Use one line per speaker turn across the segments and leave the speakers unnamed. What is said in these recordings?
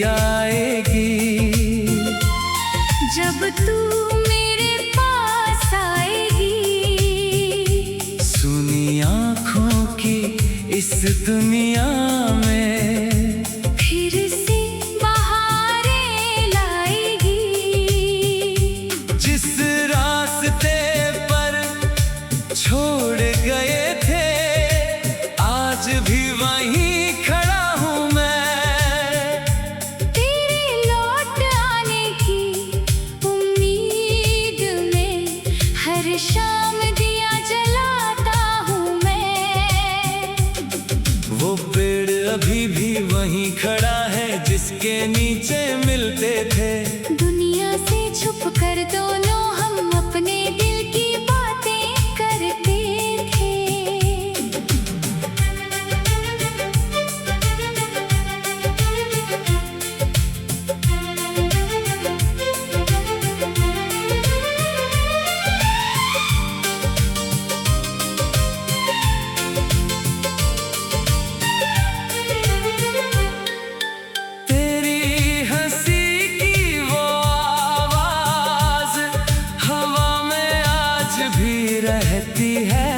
आएगी।
जब तू मेरे पास आएगी,
सुनी आँखों की इस दुनिया में
फिर से बहारें लाएगी।
जिस रास्ते पर छोड़ गए थे, आज भी वहीं खड़ा हूँ मैं।
तेरे लौट आने की उम्मीद में हर शाम दिया जलाता हूँ मैं।
वो पेड़ अभी भी वहीं खड़ा है जिसके नीचे मिलते थे।
दुनिया से छुप कर दोनों हम अपने दिल की बातें करते थे।
तेरी हंसी की वो आवाज हवा में आज भी रहती है।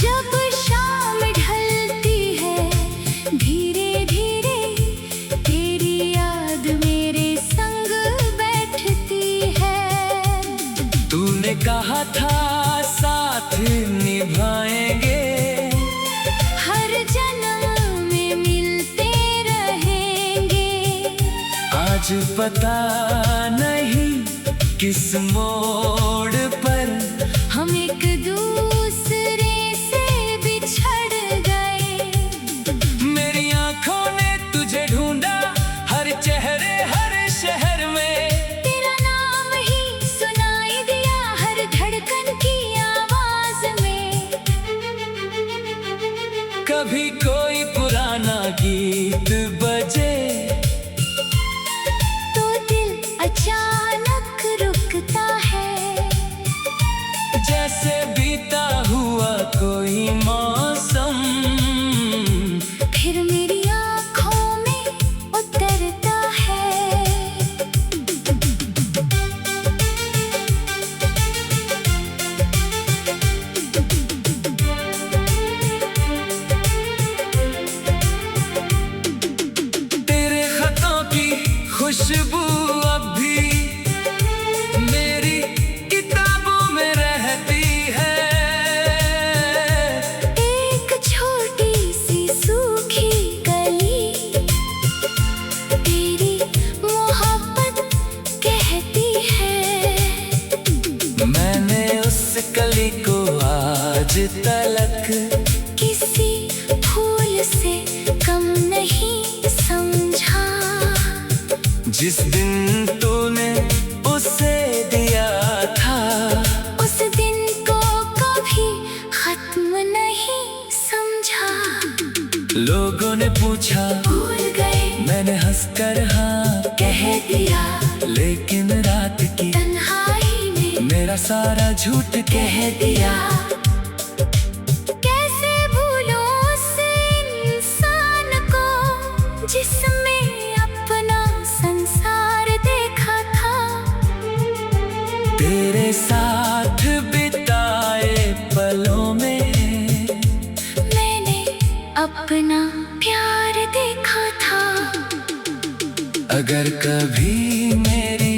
जब शाम ढलती है धीरे धीरे, तेरी याद मेरे संग बैठती है।
तूने कहा था साथ निभाएंगे,
हर जन्म में मिलते रहेंगे।
आज पता नहीं किस मोड़ पर
हम एक दूसरे से बिछड़ गए।
मेरी आंखों ने तुझे ढूंढा हर चेहरे हर शहर में।
तेरा नाम ही सुनाई दिया हर धड़कन की आवाज में।
कभी कोई पुराना गीत बजे
तो दिल अचानक रुकता है।
जैसे बीता हुआ कोई मौसम,
फिर मेरी आँखों में उतरता है।
तेरे खतों की खुशबू अब भी मेरी किताबों में रहती है।
एक छोटी सी सूखी कली तेरी मोहब्बत कहती है।
मैंने उस कली को आज तलक
किसी फूल से कम नहीं समझा।
जिस दिन तूने उसे दिया था,
उस दिन को कभी खत्म नहीं समझा।
लोगों ने पूछा
भूल गए,
मैंने हंसकर हाँ
कह दिया।
लेकिन रात की
तन्हाई में
मेरा सारा झूठ कह दिया।
कैसे भूलूं उस इंसान को जिसमें अपना संसार देखा था।
तेरे साथ बिताए पलों में
मैंने अपना प्यार देखा था।
अगर कभी मेरी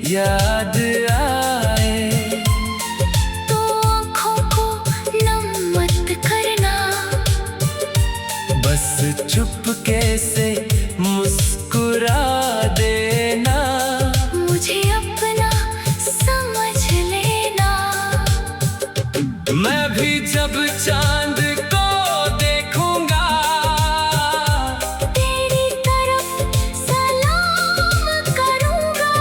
याद आए
तो आँखों को नम मत करना।
बस चुपके से मुस्कुरा देना।
मुझे अपना समझ लेना।
मैं भी जब चांद को देखूंगा,
तेरी तरफ सलाम करूंगा।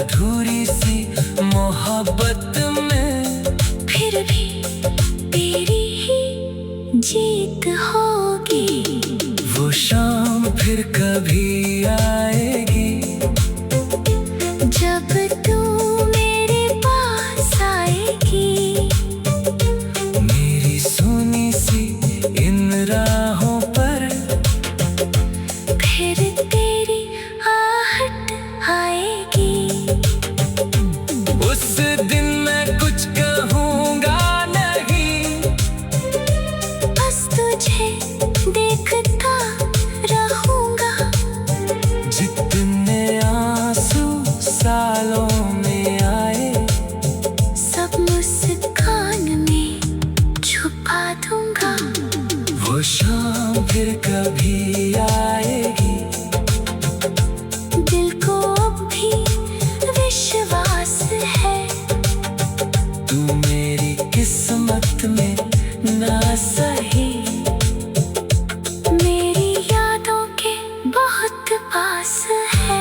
अधूरी सी मोहब्बत में
फिर भी तेरी ही जीत होगी।
वो शाम फिर कभी आएगी
जब तू मेरे पास आएगी।
मेरी सोनी सी इन राहों पर
फिर तेरी आहट आएगी।
उस दिन मैं कुछ कहूँगा नहीं,
बस तुझे देखता रहूँगा।
जितने आंसू सालों में आए
सब मुस्कान में छुपा दूँगा।
वो शाम फिर कभी आएगी।
दिल को अब भी विश्वास है
तू मेरी किस्मत में ना सही,
मेरी यादों के बहुत पास है।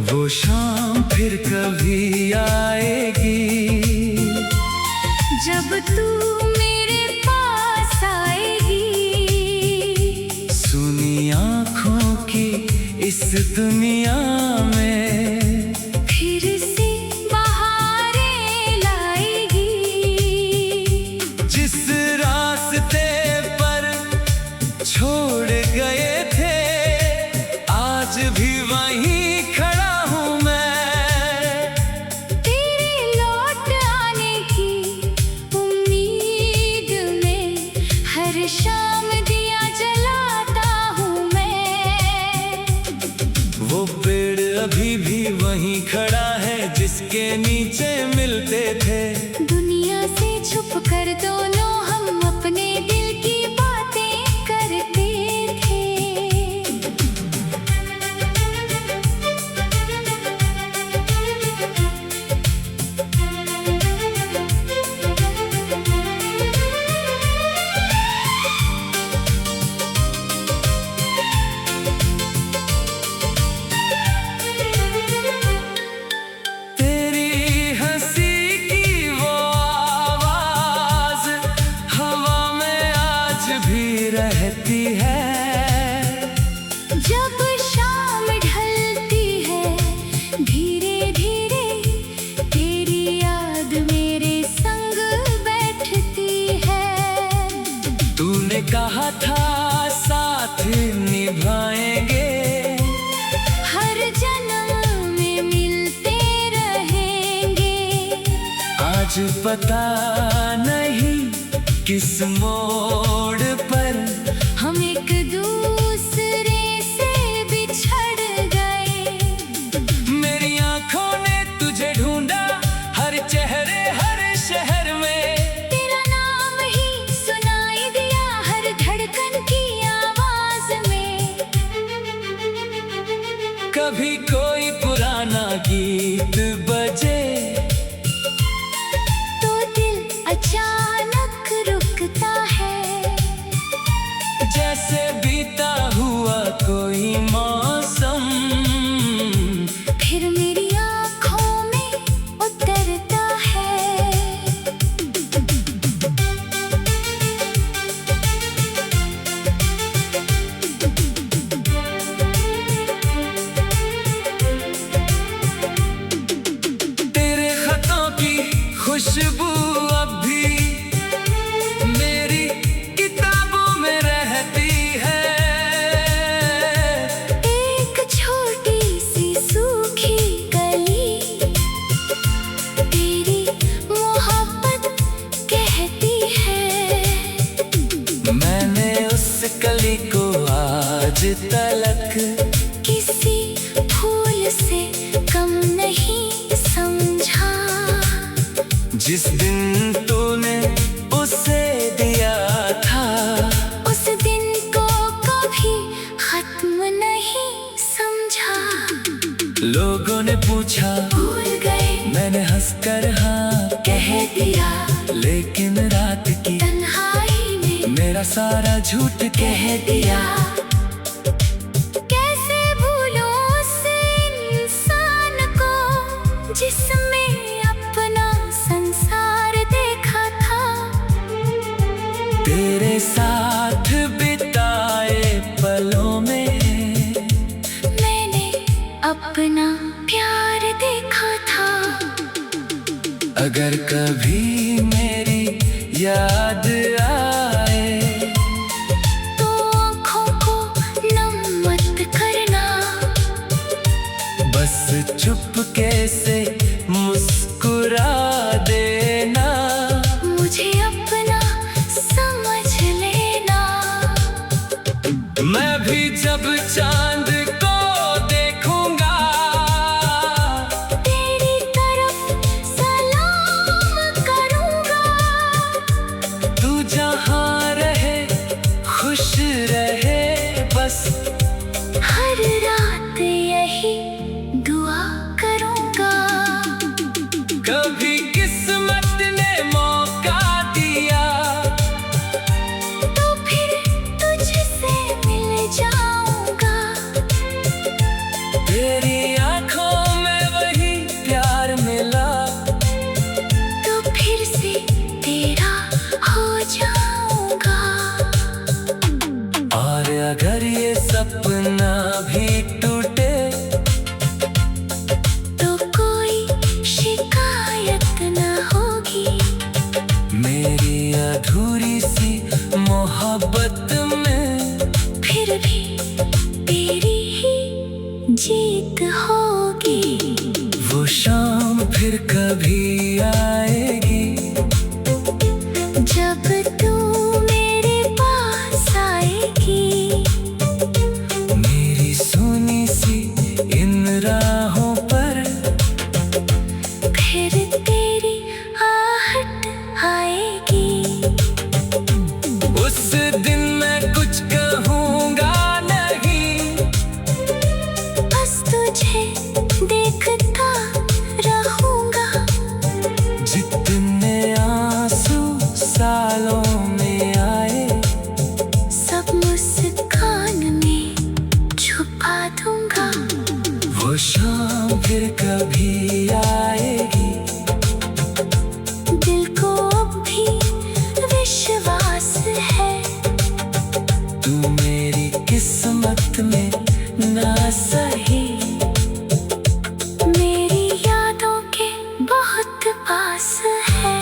वो शाम फिर कभी आएगी
जब तू मेरे पास आएगी।
सुनी आँखों की इस दुनिया में
फिर से बहारें लाएगी।
जिस रास्ते पर छोड़ गए थे आज भी वहीं खड़ा हूँ मैं।
तेरे लौट आने की उम्मीद में हर शाम दिया जलाता हूँ मैं।
वो पेड़ अभी भी वहीं खड़ा है जिसके नीचे मिलते थे।
दुनिया से छुप कर दोनों हम अपने दिल की बातें करते थे।
तेरी हंसी की वो आवाज हवा में आज भी रहती है।
जब शाम ढलती है धीरे धीरे तेरी याद मेरे संग बैठती है।
तूने कहा था साथ निभाएंगे,
हर जन्म में मिलते रहेंगे।
आज पता नहीं किस मोड़ पर
हम एक दूसरे से बिछड़ गए।
मेरी आंखों ने तुझे ढूंढा हर चेहरे हर शहर में।
तेरा नाम ही सुनाई दिया हर धड़कन की आवाज में।
कभी कोई पुराना गीत बजे
तो दिल अचानक रुकता है।
जैसे बीता हुआ कोई मौसम
फिर मेरी आँखों में उतरता है।
तेरे खतों की खुशबू अब भी मेरी किताबों में रहती है।
एक छोटी सी सूखी कली तेरी मोहब्बत कहती है।
मैंने उस कली को आज तलक
किसी फूल से कम
जिस दिन तूने उसे दिया था,
उस दिन को कभी खत्म नहीं समझा।
लोगों ने पूछा
भूल गए,
मैंने हंसकर हाँ
कह दिया।
लेकिन रात की
तन्हाई में
मेरा सारा झूठ कह दिया।
कैसे भूलूं उस इंसान को जिसमें अपना संसार देखा था।
तेरे साथ बिताए पलों में
मैंने अपना प्यार देखा था।
अगर कभी मेरी याद आए
तो आँखों को नम मत करना।
बस चुपके से मुस्कुरा देना।
मुझे अपना समझ लेना।
मैं भी जब चांद को देखूंगा
तेरी तरफ सलाम करूंगा।
तू जहाँ रहे खुश रहे बस।
हर रात यही दुआ करूंगा।
कभी किस्मत ने मौका दिया
तो फिर तुझसे मिल जाऊंगा।
तेरी आंखों में वही प्यार मिला
तो फिर से तेरा हो जाऊंगा।
और अगर ये सपना भी टूटे
तो कोई शिकायत न होगी।
मेरी अधूरी सी मोहब्बत में
फिर भी तेरी ही जीत होगी।
वो शाम फिर कभी आएगी
जब तू मेरे पास आएगी।
मेरी सोनी सी इन राहों पर
फिर तेरी आहट आएगी।
उस दिन मैं कुछ कहूँगा नहीं,
बस तुझे देखता रहूंगा।
जितने आंसू सालों में आए
सब मुस्कान में छुपा दूंगा।
वो शाम फिर कभी आएगी।
दिल को अब भी विश्वास है
तू मेरी किस्मत में ना सही,
मेरी यादों के बहुत पास है।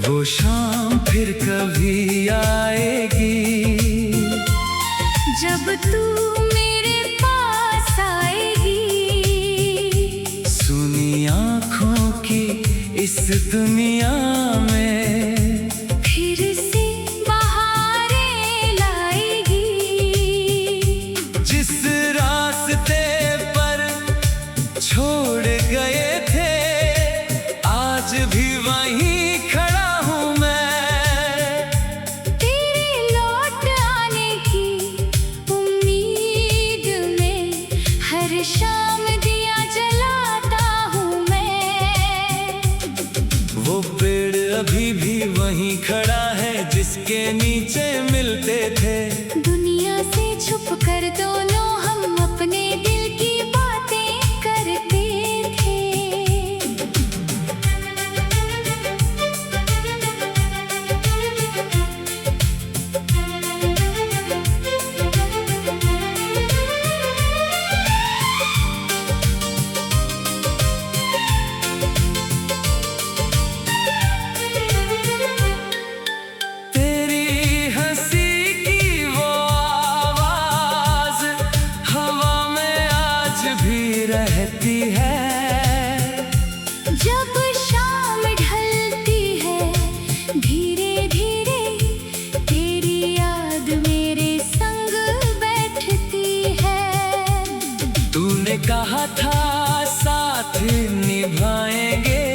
वो शाम फिर कभी आएगी
जब तू मेरे पास आएगी।
सुनी आँखों की इस दुनिया में
फिर से बहारें लाएगी।
जिस रास्ते पर छोड़ गए थे आज भी वहीं खड़ा हूँ मैं।
तेरे लौट आने की उम्मीद में हर शाम दिया जलाता हूँ मैं।
वो पेड़ कहा था साथ निभाएंगे,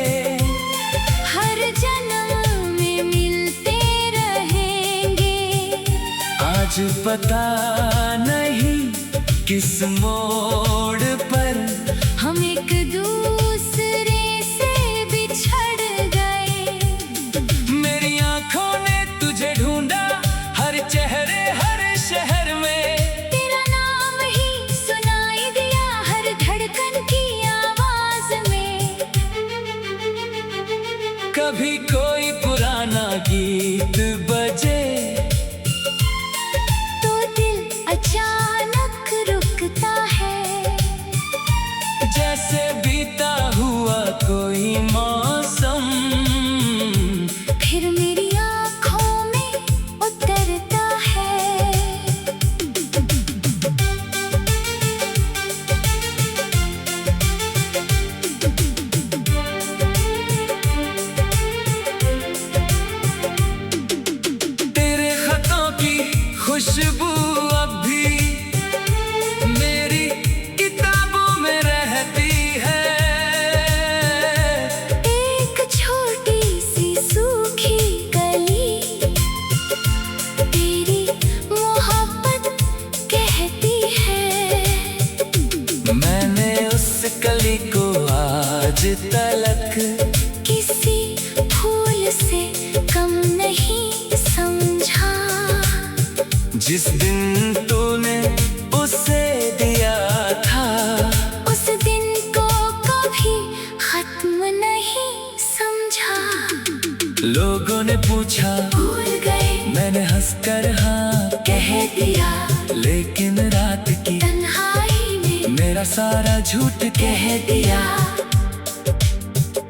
हर जन्म में मिलते रहेंगे।
आज पता नहीं किस मोड़ पर
हम एक दूसरे से बिछड़ गए।
मेरी आंखों ने तुझे ढूंढा हर चेहरे हर शहर में,
तेरा नाम ही सुनाई दिया हर धड़कन की आवाज में।
कभी कोई पुराना गीत बजे
तो दिल अचानक रुकता है,
जैसे बीता हुआ कोई मौसम
फिर मेरी आँखों में उतरता है।
तेरे खतों की खुशबू अब भी मेरी किताबों में रहती है।
एक छोटी सी सूखी कली तेरी मोहब्बत कहती है।
मैंने उस कली को आज तलक
किसी फूल से कम नहीं समझा,
जिस दिन तूने उसे दिया था,
उस दिन को कभी खत्म नहीं समझा।
लोगों ने पूछा
भूल गए
मैंने हंसकर हाँ
कह दिया,
लेकिन रात की
तन्हाई में
मेरा सारा झूठ कह दिया।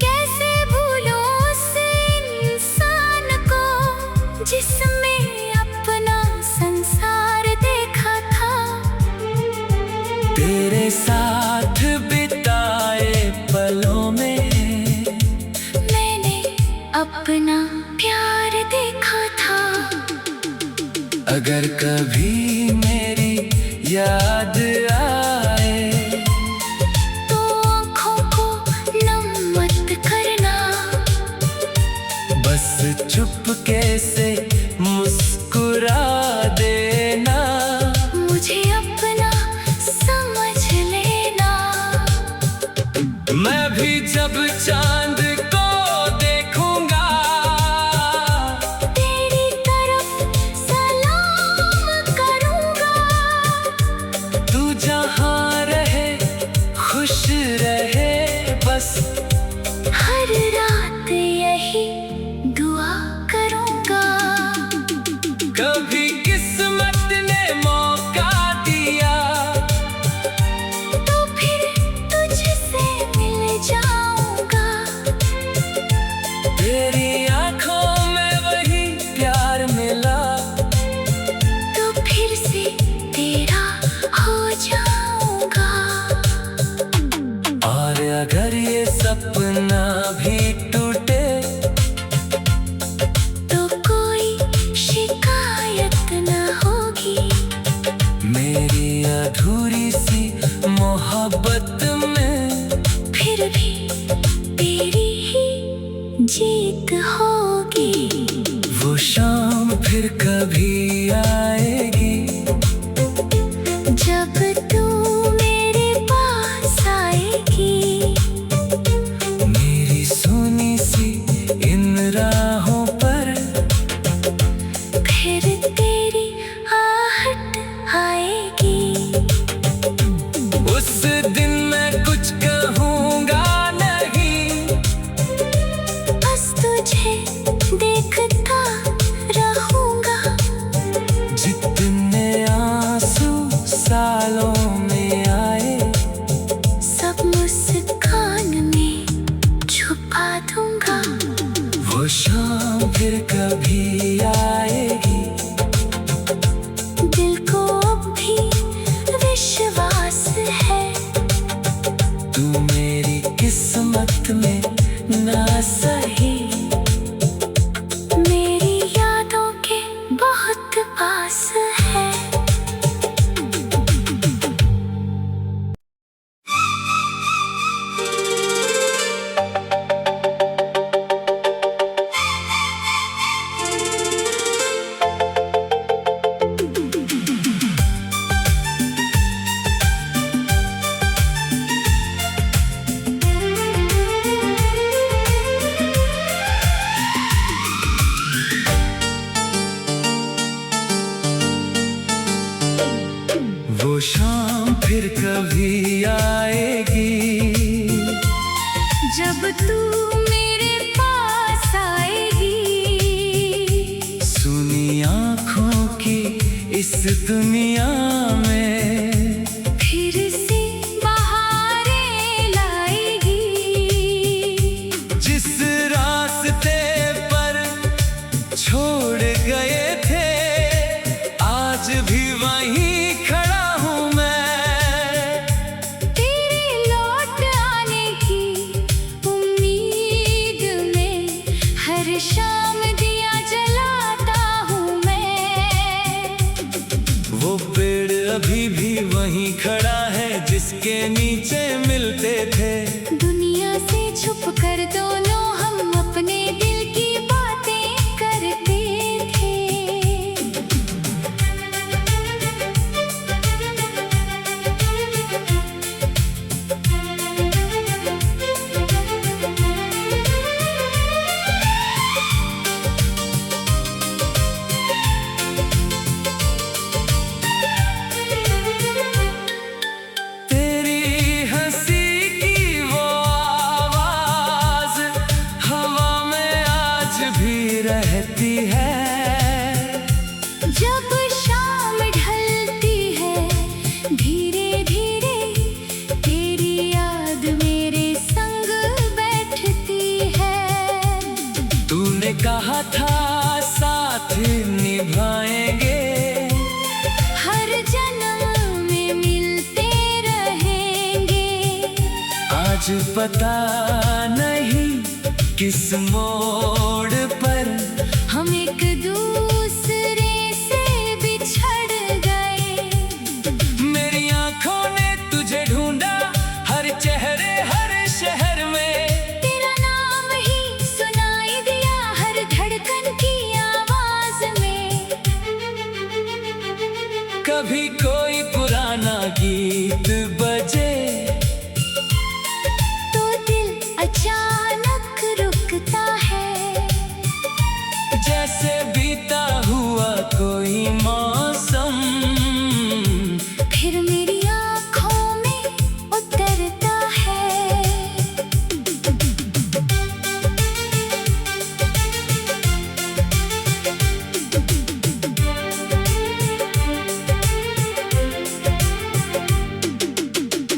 कैसे भूलूं उस इंसान को जिसमें अपना संसार देखा था।
तेरे साथ बिताए पलों में
मैंने अपना प्यार देखा था।
अगर कभी मेरी याद आए
तो आँखों को नम मत करना,
बस चुपके से मुस्कुरा देना।
मुझे अपना समझ लेना।
मैं भी जब चांद को देखूंगा
तेरी तरफ सलाम करूंगा।
तू जहाँ रहे खुश रहे बस,
हर रात यही दुआ करूंगा।
कभी किस्मत ने मौका दिया
तो फिर तुझसे मिल जाऊंगा।
तेरी आंखों में वही प्यार मिला,
तो फिर से तेरा हो जाऊंगा।
और अगर ये सपना भी टूटे
तो कोई शिकायत न होगी।
मेरी अधूरी सी मोहब्बत में,
फिर भी तेरी ही जीत होगी।
वो शाम फिर कभी आएगी
जब तू मेरे पास आएगी।
मेरी सोनी सी इन राहों पर,
फिर तेरी आहट आएगी।
उस दिन मैं कुछ कहूँगा नहीं,
बस तुझे देखता रहूंगा।
जितने आंसू सालों में आए
सब मुस्कान में छुपा दूंगा।
वो शाम फिर कभी आएगी।
दिल को अब भी विश्वास है
वो शाम फिर कभी आएगी
जब तू मेरे पास आएगी।
सुनी आँखों की इस दुनिया में
फिर से बहारें लाएगी।
जिस रास्ते पर छोड़ गए थे आज भी वहीं खड़ा हूँ मैं।
तेरे लौट आने की उम्मीद में हर शाम दिया जलाता हूँ मैं।
वो पेड़ अभी भी वहीं खड़ा है जिसके नीचे मिलते थे।
दुनिया से छुप कर दोनों हम अपने दिल की बातें करते थे।
तेरी हंसी की वो आवाज हवा में आज भी रहती है।
जब शाम ढलती है धीरे धीरे तेरी याद मेरे संग बैठती है।
तूने कहा था साथ निभाएंगे
हर जन्म में मिलते रहेंगे।
आज पता नहीं किस मोड़ पर
हम एक दूसरे से बिछड़ गए।
मेरी आंखों ने तुझे ढूंढा हर चेहरे हर शहर में।
तेरा नाम ही सुनाई दिया हर धड़कन की आवाज में।
कभी कोई पुराना गीत बजे
तो दिल अचानक रुकता है।
जैसे बीता हुआ कोई मौसम
फिर मेरी आँखों में उतरता है।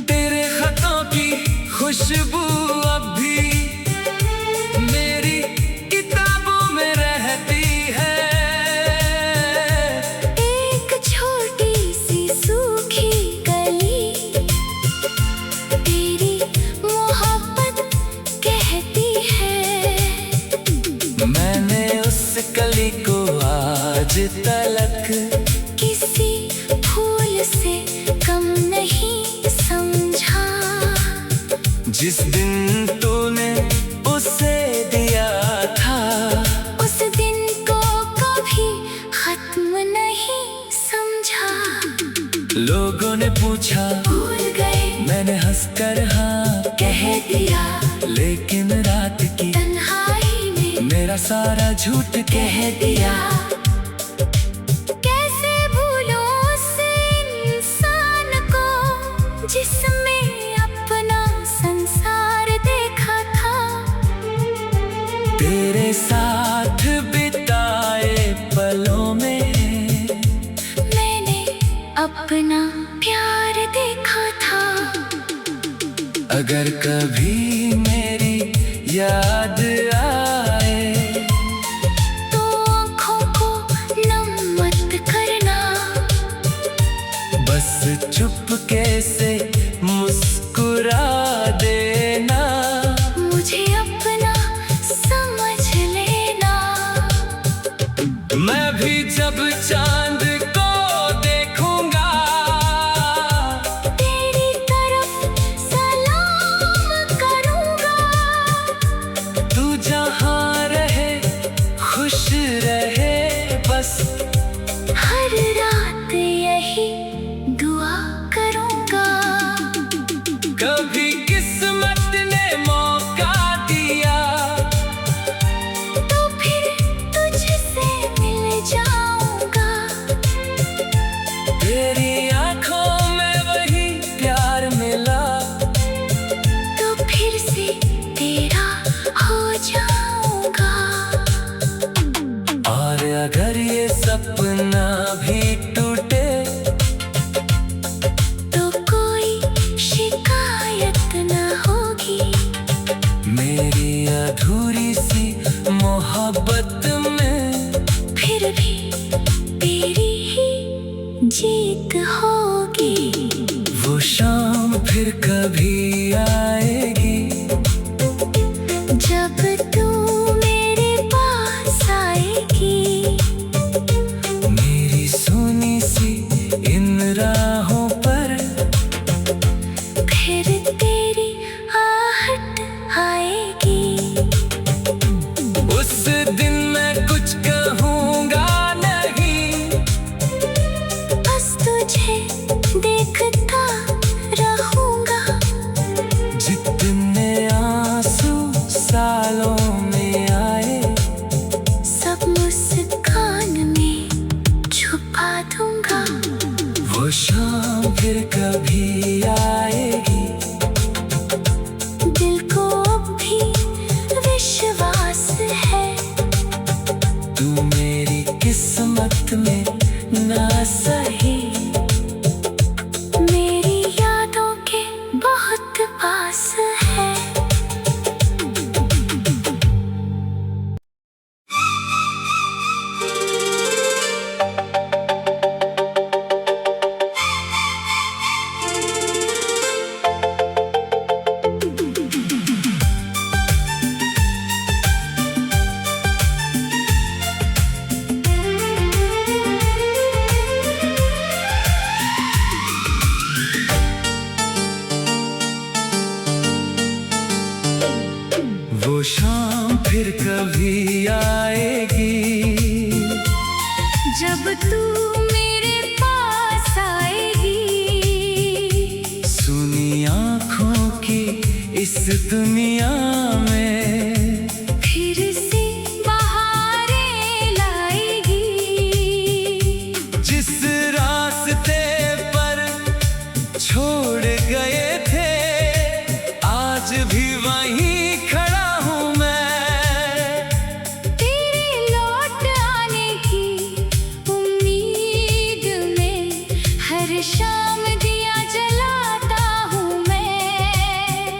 तेरे खतों की खुशबू अब भी मेरी किताबों में रहती है।
एक छोटी सी सूखी कली तेरी मोहब्बत कहती है।
मैंने उस कली को आज तलक
किसी फूल से कम नहीं समझा।
जिस दिन तूने उसे दिया था
उस दिन को कभी खत्म नहीं समझा।
लोगों ने पूछा
भूल गए
मैंने हंसकर हाँ
कह दिया।
लेकिन रात की
तन्हाई में
मेरा सारा झूठ कह दिया।
कैसे भूलूं उस इंसान को जिसमें अपना संसार देखा था।
तेरे साथ बिताए पलों में
मैंने अपना प्यार देखा था।
अगर कभी मेरी याद आए
तो आँखों को नम मत करना।
बस चुपके से मुस्कुरा देना।
मुझे अपना समझ लेना।
मैं भी जब चांद को देखूंगा
तेरी तरफ सलाम करूँगा।
तू जहाँ रहे खुश रहे बस
हर रात यही दुआ करूँगा।
कभी
ठीक होगी।
वो शाम फिर कभी आएगी
जब तू मेरे पास आएगी।
मेरी सोनी सी इन राहों पर
फिर तेरी आहट आएगी।
उस दिन मैं कुछ कहूँगा नहीं,
बस तुझे देखता रहूँगा।
जितने आंसू सालों में आए
सब मुस्कान में छुपा दूँगा।
वो शाम फिर कभी आएगी।
दिल को अब भी विश्वास है
तू मेरी किस्मत में ना सही,
मेरी यादों के बहुत पास है।
वो शाम फिर कभी आएगी
जब तू मेरे पास आएगी।
सुनी आँखों की इस दुनिया में
फिर से बहारें लाएगी।
जिस रास्ते पर छोड़ गए थे आज भी वहीं खड़ा हूँ मैं।
तेरे लौट आने की उम्मीद में हर शाम दिया जलाता हूँ मैं।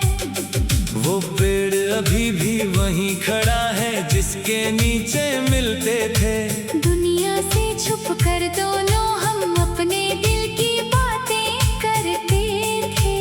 वो पेड़ अभी भी वहीं खड़ा है जिसके नीचे मिलते थे।
दुनिया से छुप कर दोनों हम अपने दिल की बातें करते थे।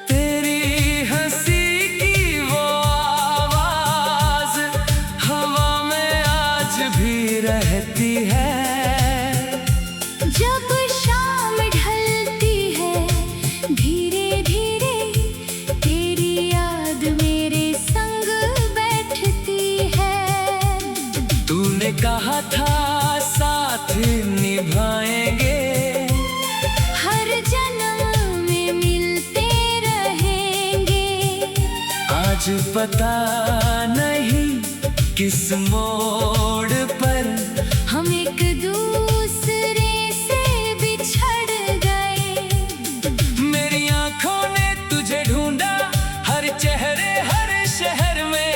तेरी हंसी की वो आवाज हवा में आज भी रहती है।
जब शाम ढलती है धीरे धीरे तेरी याद मेरे संग बैठती है।
तूने कहा था साथ निभाएंगे,
हर जन्म में मिलते रहेंगे।
आज पता नहीं किस मोड़ पर
हम एक दूसरे से बिछड़ गए।
मेरी आंखों ने तुझे ढूंढा हर चेहरे हर शहर में।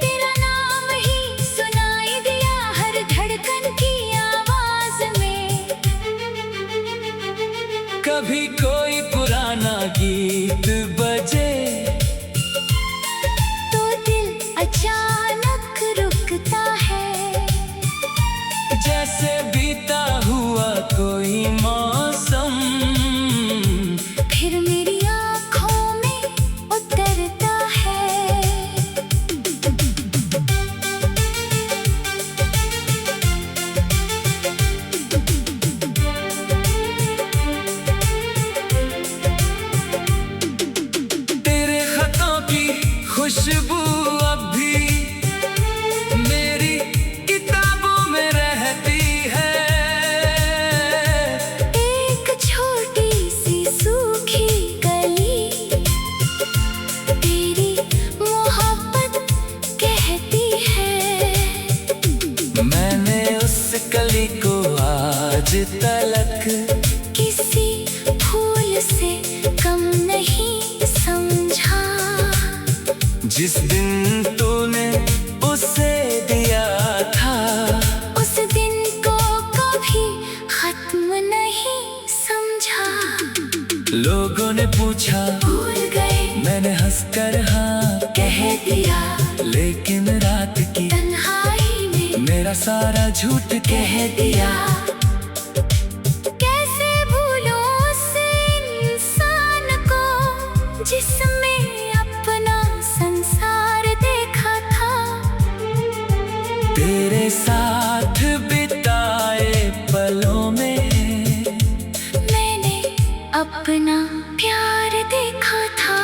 तेरा नाम ही सुनाई दिया हर धड़कन की आवाज में।
कभी कोई पुराना गीत बजे
तो दिल अचानक रुकता है।
जैसे बीता हुआ कोई मौसम
फिर मेरी आँखों में उतरता है।
तेरे खतों की खुशबू अब भी मेरी किताबों में रहती है।
एक छोटी सी सूखी कली तेरी मोहब्बत कहती है।
मैंने उस कली को आज तलक
किसी फूल से कम नहीं समझा।
जिस दिन तूने उसे दिया था लोगों ने पूछा
भूल गए,
मैंने हंसकर हाँ
कह दिया
लेकिन रात की
तन्हाई में
मेरा सारा झूठ कह दिया।
कैसे भूलूं उस इंसान को जिसमें अपना संसार देखा था।
तेरे साथ बिताए पलों में
मैंने अपना प्यार देखा था।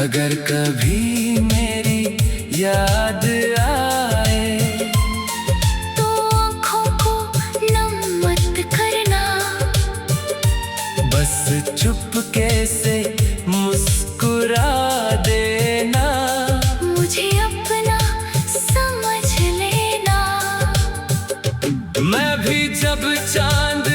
अगर कभी मेरी याद आए
तो आँखों को नम मत करना,
बस चुपके से मुस्कुरा देना।
मुझे अपना समझ लेना।
मैं भी जब चांद